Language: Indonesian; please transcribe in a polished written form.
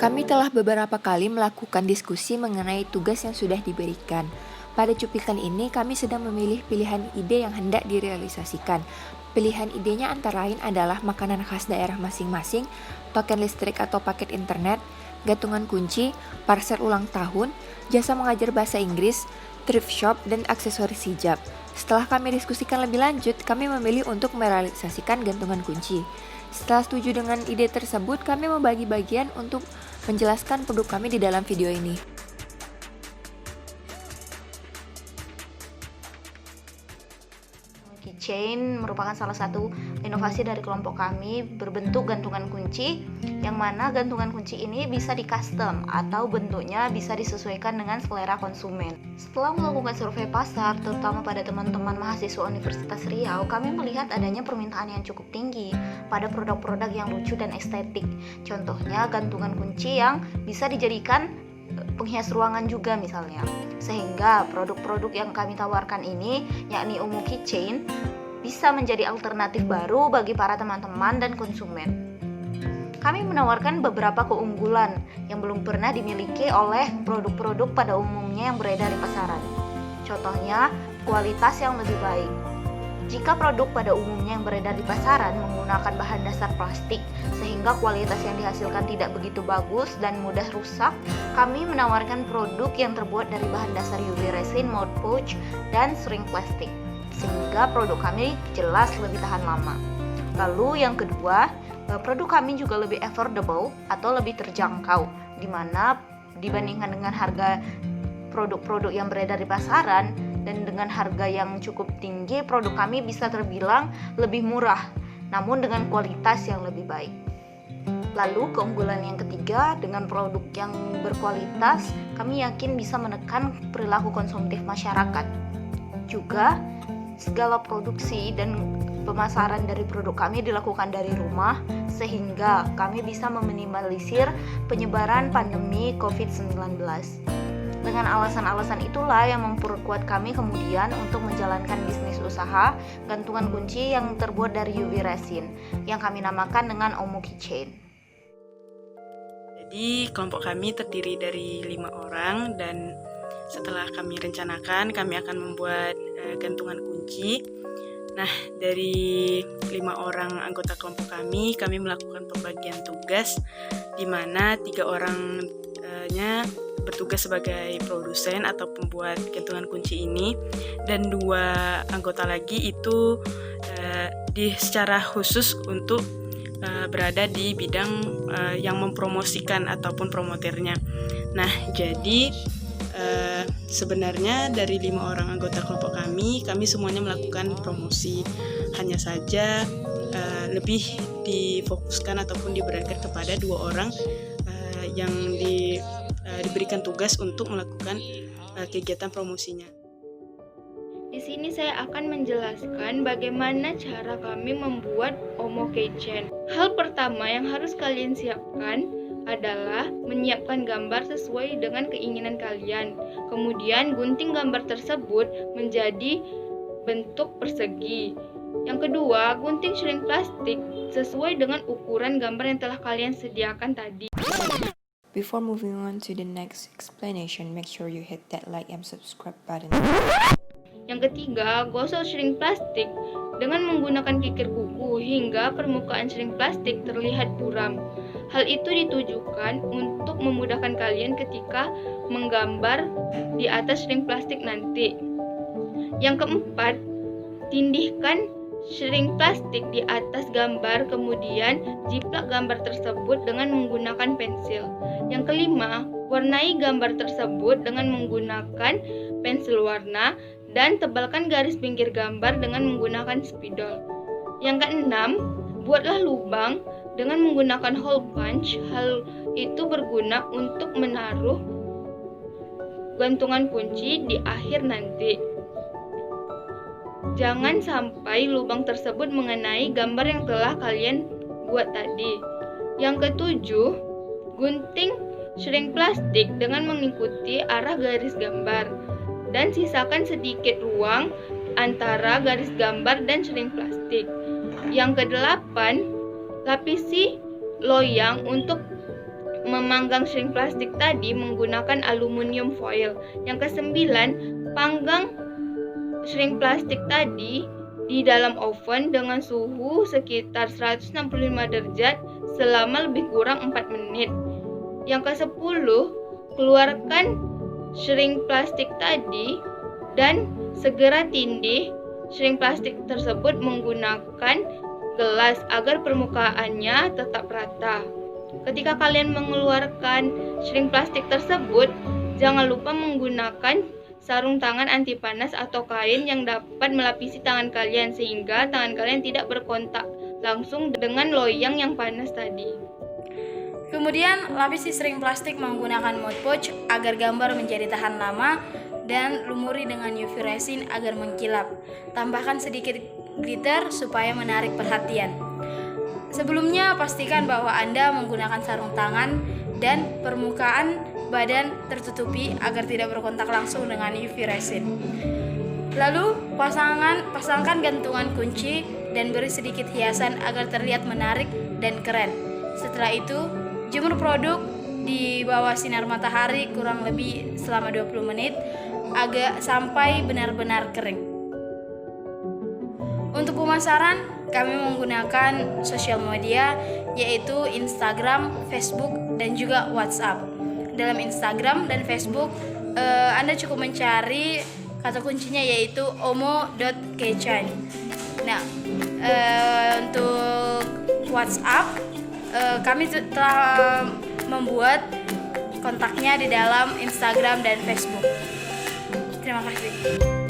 Kami telah beberapa kali melakukan diskusi mengenai tugas yang sudah diberikan. Pada cuplikan ini, kami sedang memilih pilihan ide yang hendak direalisasikan. Pilihan idenya antara lain adalah makanan khas daerah masing-masing, token listrik atau paket internet, gantungan kunci, parcel ulang tahun, jasa mengajar bahasa Inggris, thrift shop, dan aksesoris hijab. Setelah kami diskusikan lebih lanjut, kami memilih untuk merealisasikan gantungan kunci. Setelah setuju dengan ide tersebut, kami membagi bagian untuk menjelaskan produk kami di dalam video ini. Keychain merupakan salah satu inovasi dari kelompok kami berbentuk gantungan kunci, yang mana gantungan kunci ini bisa di custom atau bentuknya bisa disesuaikan dengan selera konsumen. Setelah melakukan survei pasar, terutama pada teman-teman mahasiswa Universitas Riau, kami melihat adanya permintaan yang cukup tinggi pada produk-produk yang lucu dan estetik. Contohnya gantungan kunci yang bisa dijadikan penghias ruangan juga misalnya. Sehingga produk-produk yang kami tawarkan ini, yakni Omo Keychain, bisa menjadi alternatif baru bagi para teman-teman dan konsumen. Kami menawarkan beberapa keunggulan yang belum pernah dimiliki oleh produk-produk pada umumnya yang beredar di pasaran. Contohnya, kualitas yang lebih baik. Jika produk pada umumnya yang beredar di pasaran menggunakan bahan dasar plastik sehingga kualitas yang dihasilkan tidak begitu bagus dan mudah rusak, kami menawarkan produk yang terbuat dari bahan dasar UV resin, mouth pouch, dan shrink plastik sehingga produk kami jelas lebih tahan lama. Lalu yang kedua, produk kami juga lebih affordable atau lebih terjangkau, di mana dibandingkan dengan harga produk-produk yang beredar di pasaran dan dengan harga yang cukup tinggi, produk kami bisa terbilang lebih murah, namun dengan kualitas yang lebih baik. Lalu keunggulan yang ketiga, dengan produk yang berkualitas, kami yakin bisa menekan perilaku konsumtif masyarakat. Juga, segala produksi dan pemasaran dari produk kami dilakukan dari rumah, sehingga kami bisa meminimalisir penyebaran pandemi COVID-19. Dengan alasan-alasan itulah yang memperkuat kami kemudian untuk menjalankan bisnis usaha gantungan kunci yang terbuat dari UV resin yang kami namakan dengan Omo Keychain. Jadi kelompok kami terdiri dari 5 orang dan setelah kami rencanakan kami akan membuat gantungan kunci. Nah, dari 5 orang anggota kelompok kami melakukan pembagian tugas di mana 3 orangnya bertugas sebagai produsen atau pembuat gantungan kunci ini, dan 2 anggota lagi itu secara khusus untuk berada di bidang yang mempromosikan ataupun promoternya. Nah, jadi sebenarnya dari 5 orang anggota kelompok kami semuanya melakukan promosi. Hanya saja lebih difokuskan ataupun diberatkan kepada 2 orang yang diberikan tugas untuk melakukan kegiatan promosinya. Di sini saya akan menjelaskan bagaimana cara kami membuat Omo Keychain. Hal pertama yang harus kalian siapkan adalah menyiapkan gambar sesuai dengan keinginan kalian. Kemudian gunting gambar tersebut menjadi bentuk persegi. Yang kedua, gunting shrink plastik sesuai dengan ukuran gambar yang telah kalian sediakan tadi. Before moving on to the next explanation, make sure you hit that like and subscribe button. Yang ketiga, gosok shrink plastik dengan menggunakan kikir kuku hingga permukaan shrink plastik terlihat buram. Hal itu ditujukan untuk memudahkan kalian ketika menggambar di atas shrink plastik nanti. Yang keempat, tindihkan shrink plastik di atas gambar, kemudian jiplak gambar tersebut dengan menggunakan pensil. Yang kelima, warnai gambar tersebut dengan menggunakan pensil warna dan tebalkan garis pinggir gambar dengan menggunakan spidol. Yang keenam, buatlah lubang dengan menggunakan hole punch. Hal itu berguna untuk menaruh gantungan kunci di akhir nanti. Jangan sampai lubang tersebut mengenai gambar yang telah kalian buat tadi. Yang ketujuh, gunting shrink plastik dengan mengikuti arah garis gambar dan sisakan sedikit ruang antara garis gambar dan shrink plastik. Yang kedelapan, lapisi loyang untuk memanggang shrink plastik tadi menggunakan aluminium foil. Yang kesembilan, panggang shrink plastik tadi di dalam oven dengan suhu sekitar 165 derajat selama lebih kurang 4 menit. Yang ke-10, keluarkan shrink plastik tadi dan segera tindih shrink plastik tersebut menggunakan gelas agar permukaannya tetap rata. Ketika kalian mengeluarkan shrink plastik tersebut, jangan lupa menggunakan sarung tangan anti panas atau kain yang dapat melapisi tangan kalian sehingga tangan kalian tidak berkontak langsung dengan loyang yang panas tadi. Kemudian, lapisi shrink plastik menggunakan Mod Podge agar gambar menjadi tahan lama dan lumuri dengan UV resin agar mengkilap. Tambahkan sedikit glitter supaya menarik perhatian. Sebelumnya, pastikan bahwa Anda menggunakan sarung tangan dan permukaan badan tertutupi agar tidak berkontak langsung dengan UV resin. Lalu, pasangkan gantungan kunci dan beri sedikit hiasan agar terlihat menarik dan keren. Setelah itu, jemur produk di bawah sinar matahari kurang lebih selama 20 menit agar sampai benar-benar kering. Untuk pemasaran, kami menggunakan sosial media yaitu Instagram, Facebook, dan juga WhatsApp. Dalam Instagram dan Facebook, Anda cukup mencari kata kuncinya yaitu omo.kechan. Nah, untuk WhatsApp, kami telah membuat kontaknya di dalam Instagram dan Facebook. Terima kasih.